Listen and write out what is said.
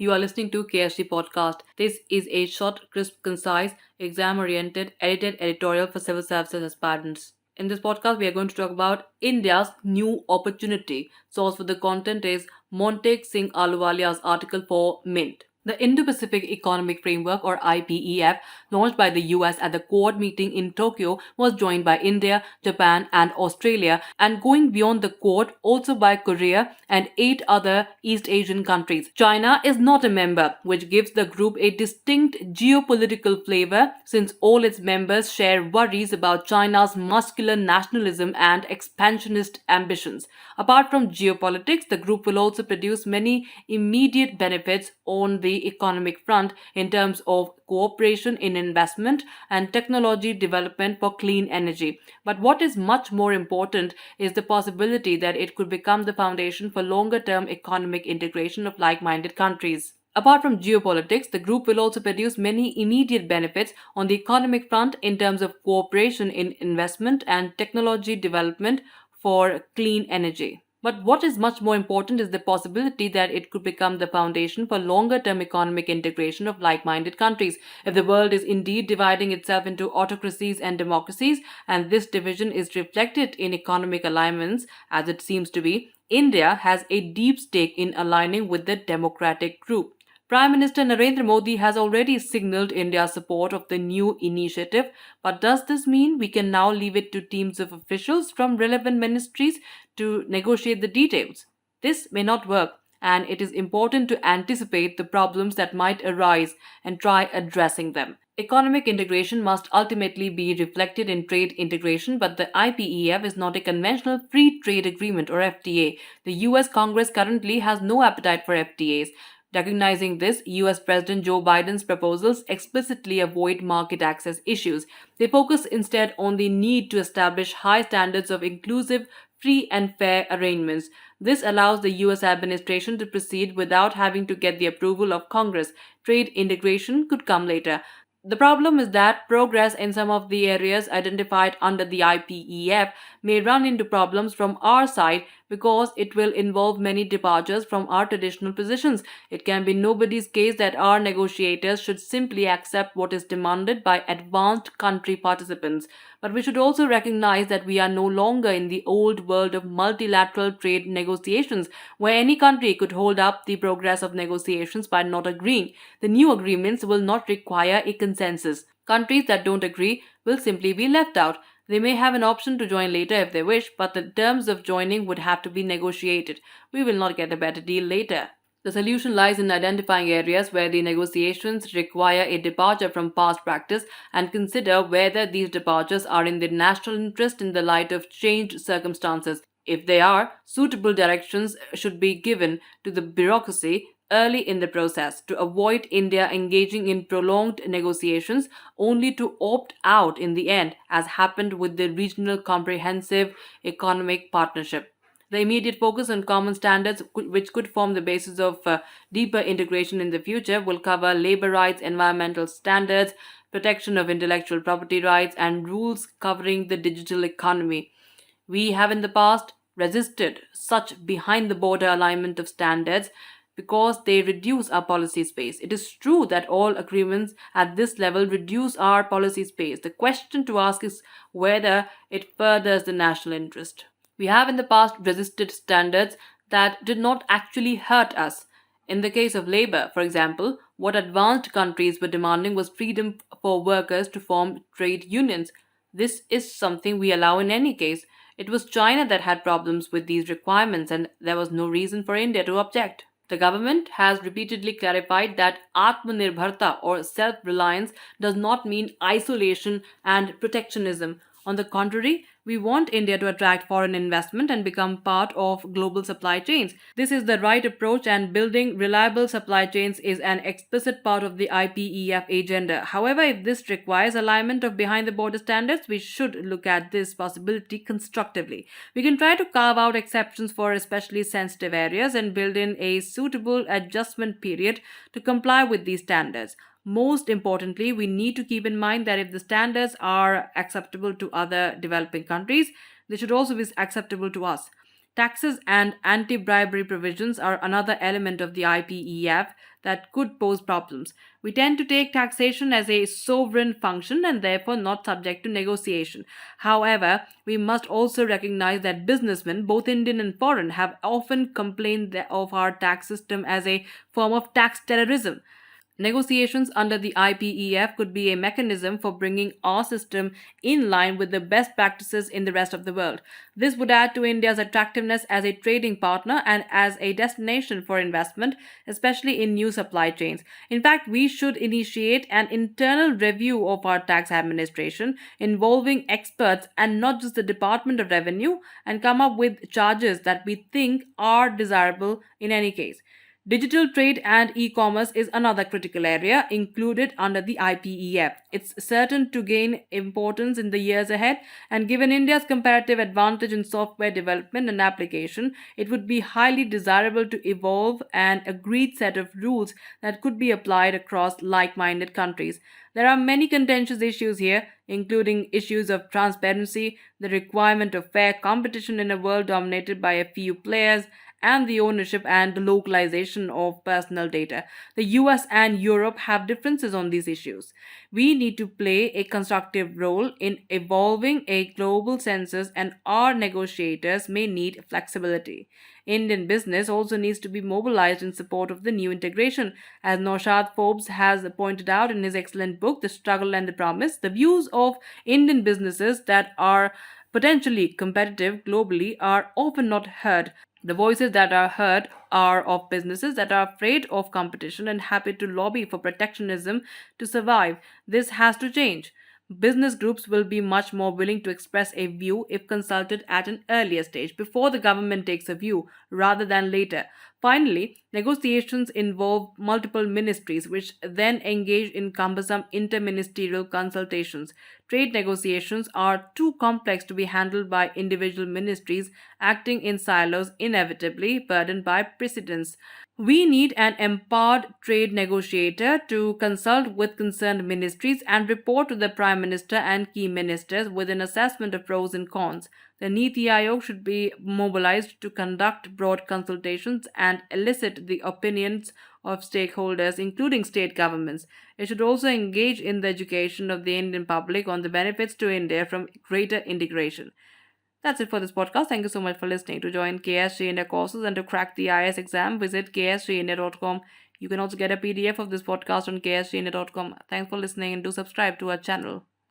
You are listening to KSG Podcast. This is a short, crisp, concise, exam-oriented, edited editorial for civil services aspirants. In this podcast, we are going to talk about India's new opportunity. Source for the content is Montek Singh Ahluwalia's article for Mint. The Indo Pacific Economic Framework, or IPEF, launched by the US at the Quad meeting in Tokyo, was joined by India, Japan, and Australia, and going beyond the Quad, also by Korea and 8 other East Asian countries. China is not a member, which gives the group a distinct geopolitical flavor since all its members share worries about China's muscular nationalism and expansionist ambitions. Apart from geopolitics, the group will also produce many immediate benefits on the economic front in terms of cooperation in investment and technology development for clean energy. But what is much more important is the possibility that it could become the foundation for longer term economic integration of like minded countries. Apart from geopolitics, the group will also produce many immediate benefits on the economic front in terms of cooperation in investment and technology development for clean energy. But what is much more important is the possibility that it could become the foundation for longer term economic integration of like minded countries. If the world is indeed dividing itself into autocracies and democracies, and this division is reflected in economic alignments, as it seems to be, India has a deep stake in aligning with the democratic group. Prime Minister Narendra Modi has already signaled India's support of the new initiative, but does this mean we can now leave it to teams of officials from relevant ministries to negotiate the details? This may not work, and it is important to anticipate the problems that might arise and try addressing them. Economic integration must ultimately be reflected in trade integration, but the IPEF is not a conventional free trade agreement or FTA. The US Congress currently has no appetite for FTAs. Recognizing this, US President Joe Biden's proposals explicitly avoid market access issues. They focus instead on the need to establish high standards of inclusive, free, and fair arrangements. This allows the US administration to proceed without having to get the approval of Congress. Trade integration could come later. The problem is that progress in some of the areas identified under the IPEF may run into problems from our side because it will involve many departures from our traditional positions. It can be nobody's case that our negotiators should simply accept what is demanded by advanced country participants. But we should also recognize that we are no longer in the old world of multilateral trade negotiations, where any country could hold up the progress of negotiations by not agreeing. The new agreements will not require a consensus. Countries that don't agree will simply be left out. They may have an option to join later if they wish, but the terms of joining would have to be negotiated. We will not get a better deal later. The solution lies in identifying areas where the negotiations require a departure from past practice and consider whether these departures are in the national interest in the light of changed circumstances. If they are, suitable directions should be given to the bureaucracy early in the process to avoid India engaging in prolonged negotiations only to opt out in the end, as happened with the Regional Comprehensive Economic Partnership. The immediate focus on common standards, which could form the basis of deeper integration in the future, will cover labor rights, environmental standards, protection of intellectual property rights, and rules covering the digital economy. We have in the past resisted such behind the border alignment of standards because they reduce our policy space. It is true that all agreements at this level reduce our policy space. The question to ask is whether it furthers the national interest. We have in the past resisted standards that did not actually hurt us. In the case of labor, for example, what advanced countries were demanding was freedom for workers to form trade unions. This is something we allow in any case. It was China that had problems with these requirements, and there was no reason for India to object. The government has repeatedly clarified that Atmanirbharta or self-reliance does not mean isolation and protectionism. On the contrary, we want India to attract foreign investment and become part of global supply chains. This is the right approach, and building reliable supply chains is an explicit part of the IPEF agenda. However, if this requires alignment of behind the border standards, we should look at this possibility constructively. We can try to carve out exceptions for especially sensitive areas and build in a suitable adjustment period to comply with these standards. Most importantly, we need to keep in mind that if the standards are acceptable to other developing countries, they should also be acceptable to us. Taxes and anti bribery provisions are another element of the IPEF that could pose problems. We tend to take taxation as a sovereign function and therefore not subject to negotiation. However, we must also recognize that businessmen, both Indian and foreign, have often complained of our tax system as a form of tax terrorism. Negotiations under the IPEF could be a mechanism for bringing our system in line with the best practices in the rest of the world. This would add to India's attractiveness as a trading partner and as a destination for investment, especially in new supply chains. In fact, we should initiate an internal review of our tax administration involving experts and not just the Department of Revenue, and come up with charges that we think are desirable in any case. Digital trade and e commerce is another critical area included under the IPEF. It's certain to gain importance in the years ahead, and given India's comparative advantage in software development and application, it would be highly desirable to evolve an agreed set of rules that could be applied across like minded countries. There are many contentious issues here, including issues of transparency, the requirement of fair competition in a world dominated by a few players, and the ownership and the localization of personal data. The US and Europe have differences on these issues. We need to play a constructive role in evolving a global census, and our negotiators may need flexibility. Indian business also needs to be mobilized in support of the new integration. As Naushad Forbes has pointed out in his excellent book, The Struggle and the Promise, the views of Indian businesses that are potentially competitive globally are often not heard. The voices that are heard are of businesses that are afraid of competition and happy to lobby for protectionism to survive. This has to change. Business groups will be much more willing to express a view if consulted at an earlier stage, before the government takes a view, rather than later. Finally, negotiations involve multiple ministries, which then engage in cumbersome interministerial consultations. Trade negotiations are too complex to be handled by individual ministries acting in silos, inevitably burdened by precedents. We need an empowered trade negotiator to consult with concerned ministries and report to the Prime Minister and key ministers with an assessment of pros and cons. The Niti Aayog should be mobilized to conduct broad consultations and elicit the opinions of stakeholders, including state governments. It should also engage in the education of the Indian public on the benefits to India from greater integration. That's it for this podcast. Thank you so much for listening. To join KSG India courses and to crack the IS exam, visit ksgindia.com. You can also get a PDF of this podcast on ksgindia.com. Thanks for listening and do subscribe to our channel.